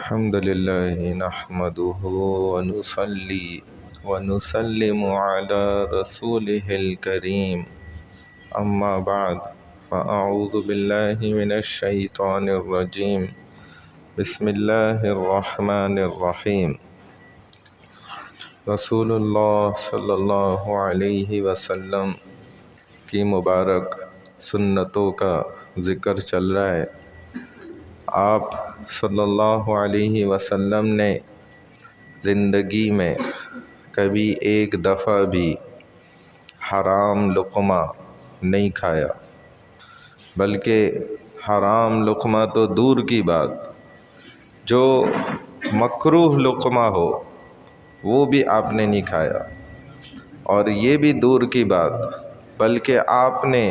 الحمد لله نحمده ونصلي ونسلم على رسوله الكريم أما بعد فأعوذ بالله من الشيطان الرجيم بسم الله الرحمن الرحيم رسول اللہ صلی اللہ علیہ وسلم کی مبارک سنتوں کا ذکر چل رہا ہے۔ آپ صلی اللہ علیہ وسلم نے زندگی میں کبھی ایک دفعہ بھی حرام لقمہ نہیں کھایا، بلکہ حرام لقمہ تو دور کی بات، جو مکروہ لقمہ ہو وہ بھی آپ نے نہیں کھایا، اور یہ بھی دور کی بات بلکہ آپ نے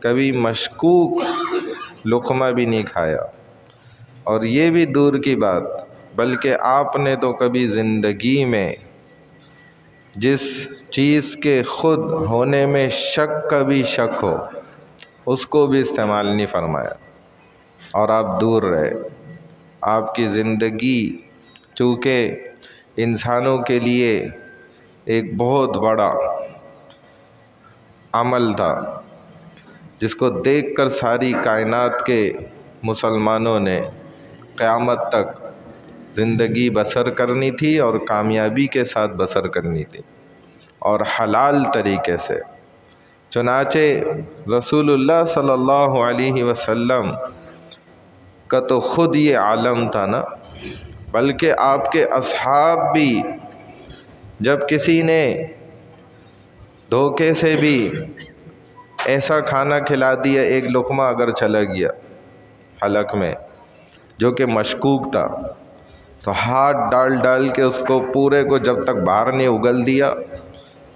کبھی مشکوک لقمہ بھی نہیں کھایا، اور یہ بھی دور کی بات بلکہ آپ نے تو کبھی زندگی میں جس چیز کے خود ہونے میں شک کا بھی شک ہو اس کو بھی استعمال نہیں فرمایا، اور آپ دور رہے۔ آپ کی زندگی چونکہ انسانوں کے لیے ایک بہت بڑا عمل تھا، جس کو دیکھ کر ساری کائنات کے مسلمانوں نے قیامت تک زندگی بسر کرنی تھی اور کامیابی کے ساتھ بسر کرنی تھی، اور حلال طریقے سے۔ چنانچہ رسول اللہ صلی اللہ علیہ وسلم کا تو خود یہ عالم تھا نا، بلکہ آپ کے اصحاب بھی جب کسی نے دھوکے سے بھی ایسا کھانا کھلا دیا، ایک لقمہ اگر چلا گیا حلق میں جو کہ مشکوک تھا، تو ہاتھ ڈال کے اس کو پورے کو جب تک باہر نہیں اگل دیا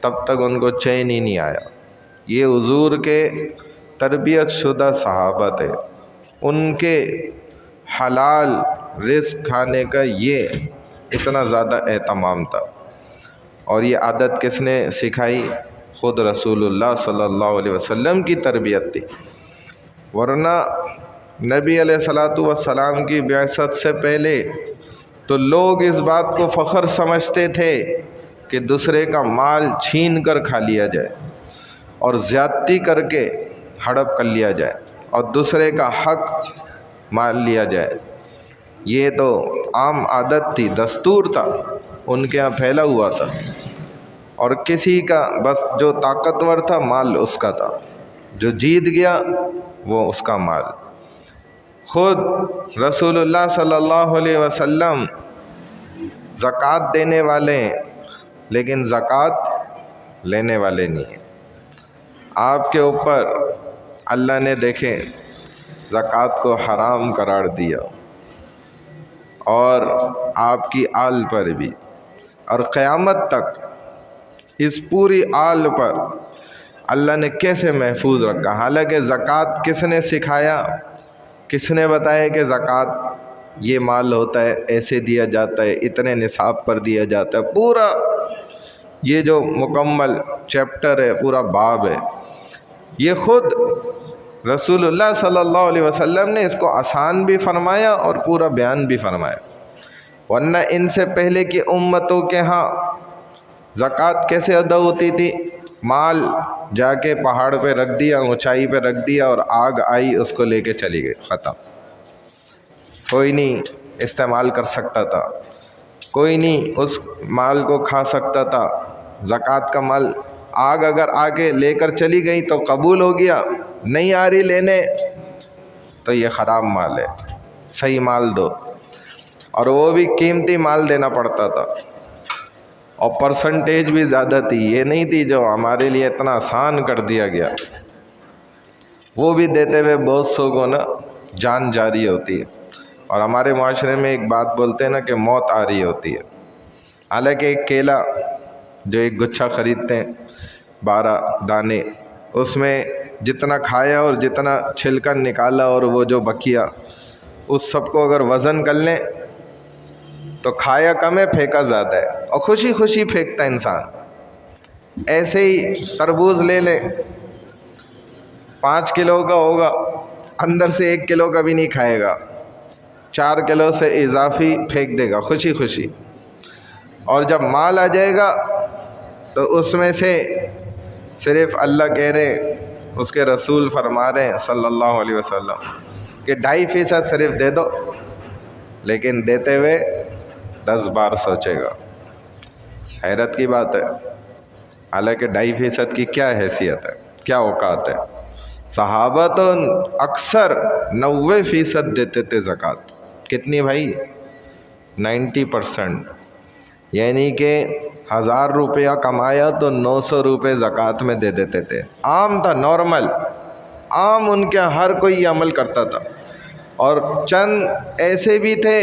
تب تک ان کو چین ہی نہیں آیا۔ یہ حضور کے تربیت شدہ صحابہ تھے، ان کے حلال رزق کھانے کا یہ اتنا زیادہ اہتمام تھا، اور یہ عادت کس نے سکھائی؟ خود رسول اللہ صلی اللہ علیہ وسلم کی تربیت تھی، ورنہ نبی علیہ الصلوۃ والسلام کی بعثت سے پہلے تو لوگ اس بات کو فخر سمجھتے تھے کہ دوسرے کا مال چھین کر کھا لیا جائے اور زیادتی کر کے ہڑپ کر لیا جائے اور دوسرے کا حق مال لیا جائے۔ یہ تو عام عادت تھی، دستور تھا، ان کے ہاں پھیلا ہوا تھا، اور کسی کا بس جو طاقتور تھا مال اس کا تھا، جو جیت گیا وہ اس کا مال۔ خود رسول اللہ صلی اللہ علیہ وسلم زکوٰۃ دینے والے ہیں لیکن زکوٰۃ لینے والے نہیں ہیں۔ آپ کے اوپر اللہ نے دیکھیں زکوٰۃ کو حرام قرار دیا، اور آپ کی آل پر بھی، اور قیامت تک اس پوری آل پر اللہ نے کیسے محفوظ رکھا۔ حالانکہ زکوٰۃ کس نے سکھایا؟ کس نے بتایا کہ زکوٰۃ یہ مال ہوتا ہے، ایسے دیا جاتا ہے، اتنے نصاب پر دیا جاتا ہے؟ پورا یہ جو مکمل چیپٹر ہے، پورا باب ہے، یہ خود رسول اللہ صلی اللہ علیہ وسلم نے اس کو آسان بھی فرمایا اور پورا بیان بھی فرمایا۔ ورنہ ان سے پہلے کی امتوں کے ہاں زکوٰۃ کیسے ادا ہوتی تھی؟ مال جا کے پہاڑ پہ رکھ دیا، اونچائی پہ رکھ دیا، اور آگ آئی اس کو لے کے چلی گئی، ختم۔ کوئی نہیں استعمال کر سکتا تھا، کوئی نہیں اس مال کو کھا سکتا تھا۔ زکوٰۃ کا مال آگ اگر آ کے لے کر چلی گئی تو قبول ہو گیا، نہیں آ رہی لینے تو یہ حرام مال ہے، صحیح مال دو، اور وہ بھی قیمتی مال دینا پڑتا تھا، اور پرسنٹیج بھی زیادہ تھی، یہ نہیں تھی جو ہمارے لیے اتنا آسان کر دیا گیا۔ وہ بھی دیتے ہوئے بہت سو کو نا جان جاری ہوتی ہے، اور ہمارے معاشرے میں ایک بات بولتے ہیں نا کہ موت آ رہی ہوتی ہے۔ حالانکہ ایک کیلا جو ایک گچھا خریدتے ہیں 12 دانے، اس میں جتنا کھایا اور جتنا چھلکا نکالا اور وہ جو بکیا، اس سب کو اگر وزن کر لیں تو کھایا کم ہے پھینکا زیادہ ہے، اور خوشی خوشی پھینکتا انسان۔ ایسے ہی تربوز لے لیں، 5 کلو کا ہوگا، اندر سے 1 کلو کا بھی نہیں کھائے گا، 4 کلو سے اضافی پھینک دے گا خوشی خوشی، اور جب مال آ جائے گا تو اس میں سے صرف اللہ کہہ رہے، اس کے رسول فرما رہے ہیں صلی اللہ علیہ وسلم کہ 2.5% صرف دے دو، لیکن دیتے ہوئے 10 بار سوچے گا۔ حیرت کی بات ہے، حالانکہ 2.5% کی کیا حیثیت ہے، کیا اوقات ہے۔ صحابہ تو اکثر 90% دیتے تھے زکوٰۃ۔ کتنی بھائی؟ 90%، یعنی کہ 1000 روپیہ کمایا تو 900 روپے زکوٰۃ میں دے دیتے تھے۔ عام تھا، نارمل، عام، ان کے ہر کوئی یہ عمل کرتا تھا۔ اور چند ایسے بھی تھے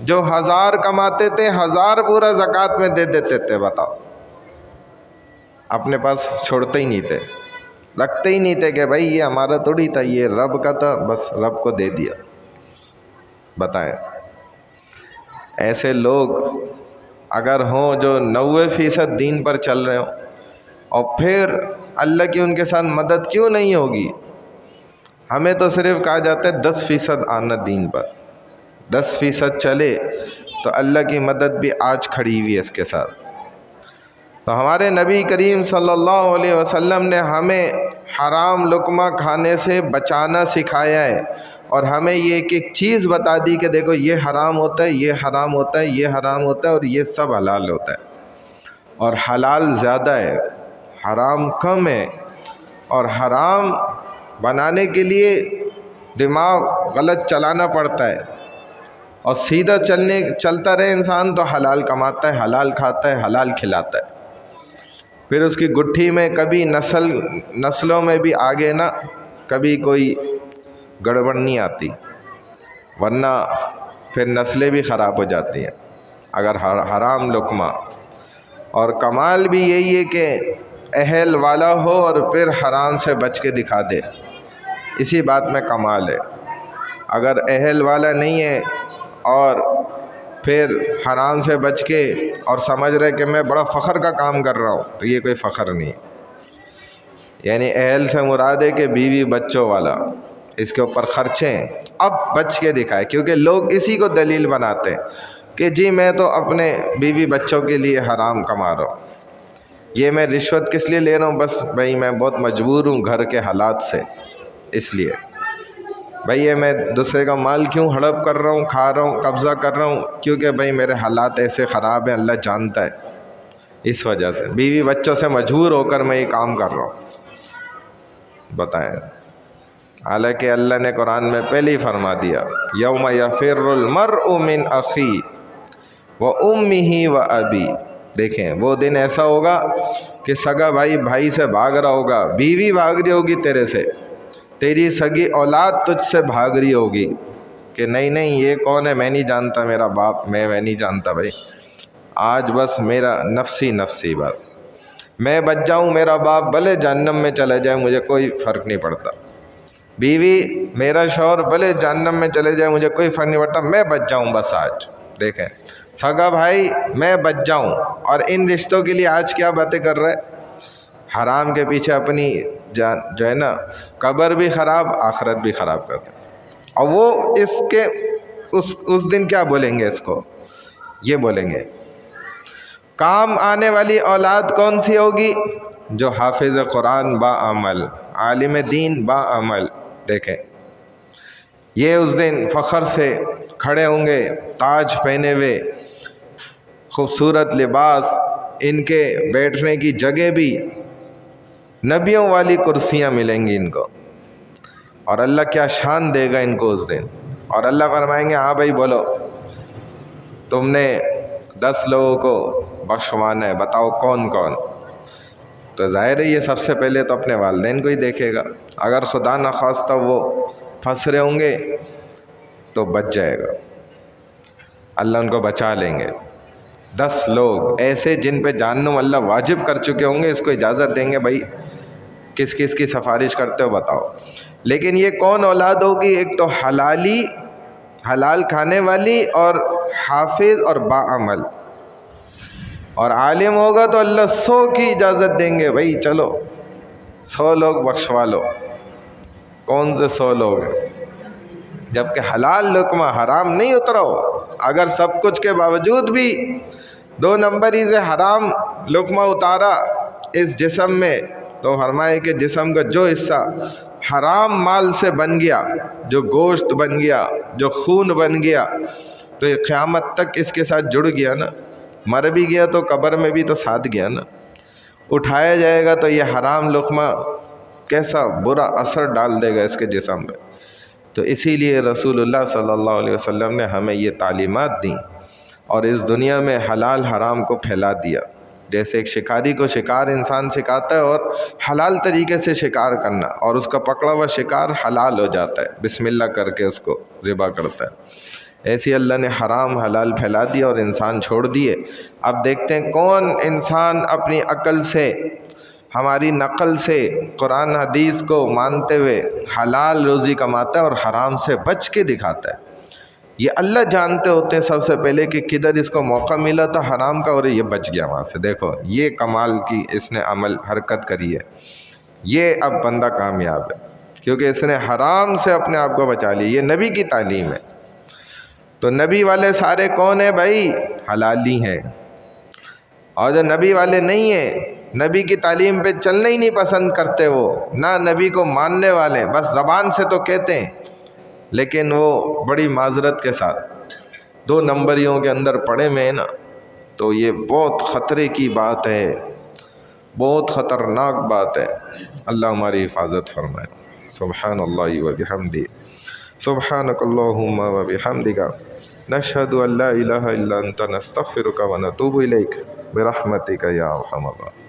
جو 1000 کماتے تھے، 1000 پورا زکوٰۃ میں دے دیتے تھے۔ بتاؤ، اپنے پاس چھوڑتے ہی نہیں تھے، رکھتے ہی نہیں تھے کہ بھائی یہ ہمارا تھوڑی تھا، یہ رب کا تھا، بس رب کو دے دیا۔ بتائیں، ایسے لوگ اگر ہوں جو 90% دین پر چل رہے ہوں، اور پھر اللہ کی ان کے ساتھ مدد کیوں نہیں ہوگی؟ ہمیں تو صرف کہا جاتا ہے 10% آنا دین پر، 10% چلے تو اللہ کی مدد بھی آج کھڑی ہوئی ہے اس کے ساتھ۔ تو ہمارے نبی کریم صلی اللہ علیہ وسلم نے ہمیں حرام لقمہ کھانے سے بچانا سکھایا ہے، اور ہمیں یہ ایک چیز بتا دی کہ دیکھو یہ حرام ہوتا ہے، یہ حرام ہوتا ہے، یہ حرام ہوتا ہے، اور یہ سب حلال ہوتا ہے۔ اور حلال زیادہ ہے، حرام کم ہے۔ اور حرام بنانے کے لیے دماغ غلط چلانا پڑتا ہے، اور سیدھا چلتا رہے انسان تو حلال کماتا ہے، حلال کھاتا ہے، حلال کھلاتا ہے۔ پھر اس کی گٹھی میں کبھی نسلوں میں بھی آگے نہ کبھی کوئی گڑبڑ نہیں آتی، ورنہ پھر نسلیں بھی خراب ہو جاتی ہیں اگر حرام لقمہ۔ اور کمال بھی یہی ہے کہ اہل والا ہو اور پھر حرام سے بچ کے دکھا دے، اسی بات میں کمال ہے۔ اگر اہل والا نہیں ہے اور پھر حرام سے بچ کے اور سمجھ رہے کہ میں بڑا فخر کا کام کر رہا ہوں، تو یہ کوئی فخر نہیں۔ یعنی اہل سے مراد ہے کہ بیوی بچوں والا، اس کے اوپر خرچیں اب بچ کے دکھائے، کیونکہ لوگ اسی کو دلیل بناتے ہیں کہ جی میں تو اپنے بیوی بچوں کے لیے حرام کما رہا ہوں، یہ میں رشوت کس لیے لے رہا ہوں، بس بھائی میں بہت مجبور ہوں گھر کے حالات سے، اس لیے بھائی یہ میں دوسرے کا مال کیوں ہڑپ کر رہا ہوں، کھا رہا ہوں، قبضہ کر رہا ہوں، کیونکہ بھائی میرے حالات ایسے خراب ہیں، اللہ جانتا ہے، اس وجہ سے بیوی بچوں سے مجبور ہو کر میں یہ کام کر رہا ہوں۔ بتائیں، حالانکہ اللہ نے قرآن میں پہلے ہی فرما دیا، یوم یفر المرء من اخی و امہ و ابی۔ دیکھیں وہ دن ایسا ہوگا کہ سگا بھائی بھائی سے بھاگ رہا ہوگا، بیوی بھاگ رہی ہوگی تیرے سے، تیری سگی اولاد تجھ سے بھاگ رہی ہوگی کہ نہیں نہیں یہ کون ہے، میں نہیں جانتا، میرا باپ میں نہیں جانتا، بھائی آج بس میرا نفسی بس، میں بچ جاؤں، میرا باپ بھلے جہنم میں چلے جائے، مجھے کوئی فرق نہیں پڑتا، بیوی میرا شوہر بھلے جہنم میں چلے جائے، مجھے کوئی فرق نہیں پڑتا، میں بچ جاؤں بس آج۔ دیکھیں سگا بھائی میں بچ جاؤں، اور ان رشتوں کے لیے آج کیا باتیں کر رہے، حرام کے پیچھے اپنی جان جو ہے نا قبر بھی خراب، آخرت بھی خراب کر دیں۔ اور وہ اس دن کیا بولیں گے، اس کو یہ بولیں گے کام آنے والی اولاد کون سی ہوگی؟ جو حافظ قرآن با عمل، عالم دین با عمل۔ دیکھیں یہ اس دن فخر سے کھڑے ہوں گے، تاج پہنے ہوئے، خوبصورت لباس، ان کے بیٹھنے کی جگہ بھی نبیوں والی کرسیاں ملیں گی ان کو، اور اللہ کیا شان دے گا ان کو اس دن۔ اور اللہ فرمائیں گے ہاں بھائی بولو، تم نے 10 لوگوں کو بخشوانا ہے، بتاؤ کون کون؟ تو ظاہر ہے یہ سب سے پہلے تو اپنے والدین کو ہی دیکھے گا، اگر خدا نخواستہ وہ پھنس رہے ہوں گے تو بچ جائے گا، اللہ ان کو بچا لیں گے۔ 10 لوگ ایسے جن پہ جہنم اللہ واجب کر چکے ہوں گے، اس کو اجازت دیں گے بھائی کس کس کی سفارش کرتے ہو بتاؤ۔ لیکن یہ کون اولاد ہوگی؟ ایک تو حلال کھانے والی، اور حافظ اور باعمل، اور عالم ہوگا تو اللہ 100 کی اجازت دیں گے، بھائی چلو 100 لوگ بخشوا لو۔ کون سے 100 لوگ ہیں؟ جبکہ حلال لقمہ حرام نہیں اترا ہو. اگر سب کچھ کے باوجود بھی 2 نمبری سے حرام لقمہ اتارا اس جسم میں، تو فرمائے کہ جسم کا جو حصہ حرام مال سے بن گیا، جو گوشت بن گیا، جو خون بن گیا، تو یہ قیامت تک اس کے ساتھ جڑ گیا نا. مر بھی گیا تو قبر میں بھی تو ساتھ گیا نا. اٹھایا جائے گا تو یہ حرام لقمہ کیسا برا اثر ڈال دے گا اس کے جسم میں. تو اسی لیے رسول اللہ صلی اللہ علیہ وسلم نے ہمیں یہ تعلیمات دیں اور اس دنیا میں حلال حرام کو پھیلا دیا. جیسے ایک شکاری کو شکار انسان سکھاتا ہے اور حلال طریقے سے شکار کرنا، اور اس کا پکڑا ہوا شکار حلال ہو جاتا ہے، بسم اللہ کر کے اس کو ذبح کرتا ہے. ایسی اللہ نے حرام حلال پھیلا دیا اور انسان چھوڑ دیے. اب دیکھتے ہیں کون انسان اپنی عقل سے، ہماری نقل سے، قرآن حدیث کو مانتے ہوئے حلال روزی کماتا ہے اور حرام سے بچ کے دکھاتا ہے. یہ اللہ جانتے ہوتے ہیں سب سے پہلے کہ کدھر اس کو موقع ملا تھا حرام کا اور یہ بچ گیا وہاں سے. دیکھو یہ کمال کی اس نے عمل حرکت کری ہے. یہ اب بندہ کامیاب ہے کیونکہ اس نے حرام سے اپنے آپ کو بچا لیا. یہ نبی کی تعلیم ہے. تو نبی والے سارے کون ہیں بھائی؟ حلالی ہیں. اور جو نبی والے نہیں ہیں، نبی کی تعلیم پہ چلنا ہی نہیں پسند کرتے، وہ نہ نبی کو ماننے والے، بس زبان سے تو کہتے ہیں لیکن وہ بڑی معذرت کے ساتھ 2 نمبریوں کے اندر پڑے میں ہیں نا. تو یہ بہت خطرے کی بات ہے، بہت خطرناک بات ہے. اللہ ہماری حفاظت فرمائے. سبحان اللہ و بحمدہ، سبحانک اللہم و بحمدک، نشہد ان لا الہ الا انت، نستغفرک و نتوب الیک، برحمتک یا ارحم الراحمین.